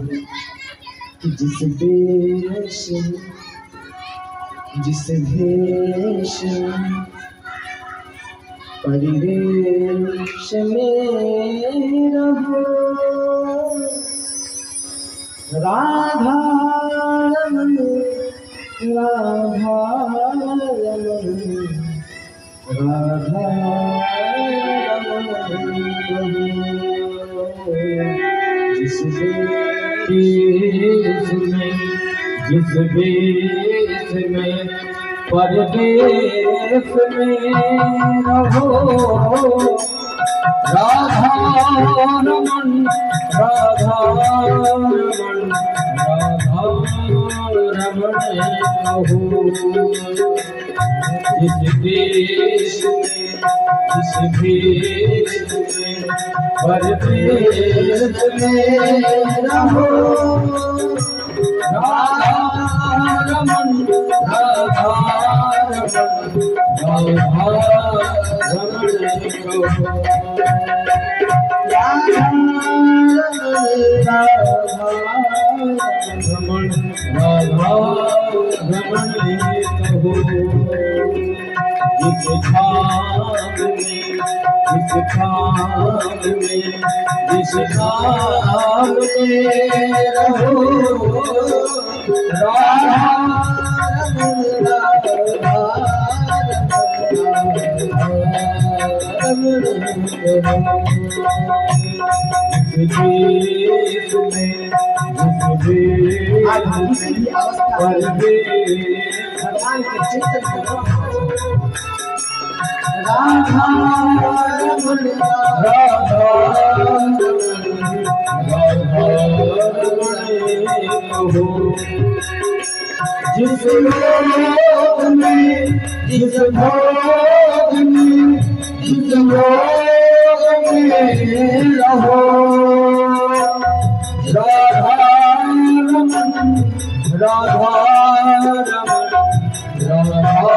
जिस देश जिस भेष परिवेश में रहो राधा रमन राधा रमन राधा जिस देश में जिस देश में परदेश में रहो राधा रमन राधा रमन राधा रमन रहो जिस देश जिस भेष में परदेश में रहो राधा रमन राधा रमन राधा रमन राधा रमन जिस खाम में जिस खाम में जिस खाम में रहो राधा भगवान के चित्र राधा राधा जिस लोक में जिस भोग में जिस लोक में रहो राधा रमन राधा रमन राधा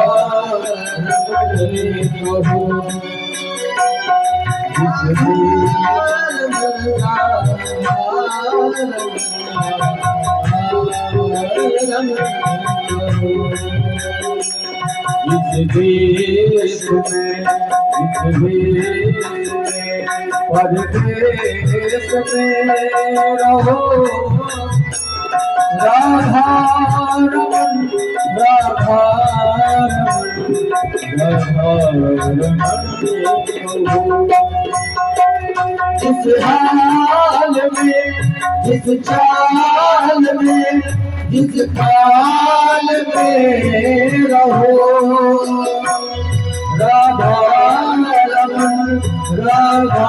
जिस देश में परदेश में रहो राधा रमन राधा जिस हाल में जिस चाल में जिस काल में रहो राधा रमन राधा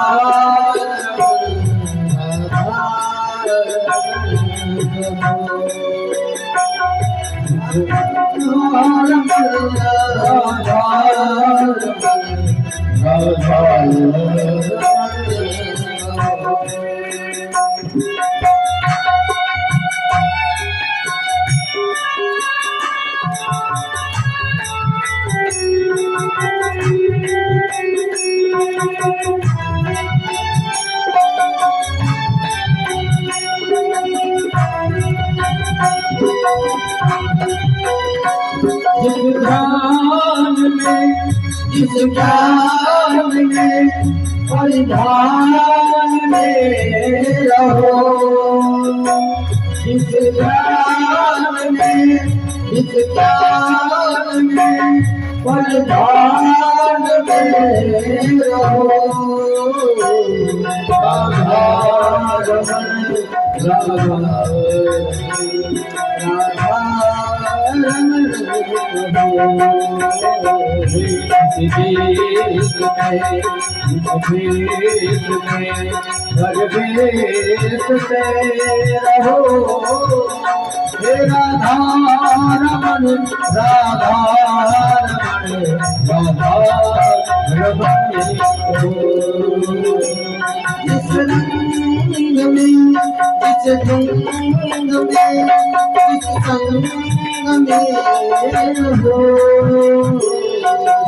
जिस ज्ञान में परिधान में रहो जिस ज्ञान में जिस ज्ञान में परिधान में रहो राधा रमन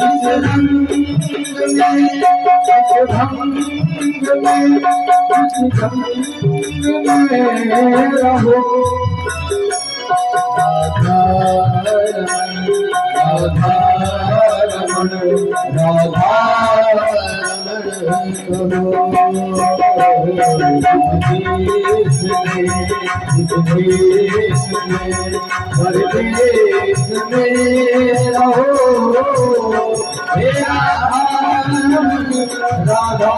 जिस रंग में जिस ढंग में जिस ढंग में रहो राधा रमण राधा परदेश में रहो हे राधा राधा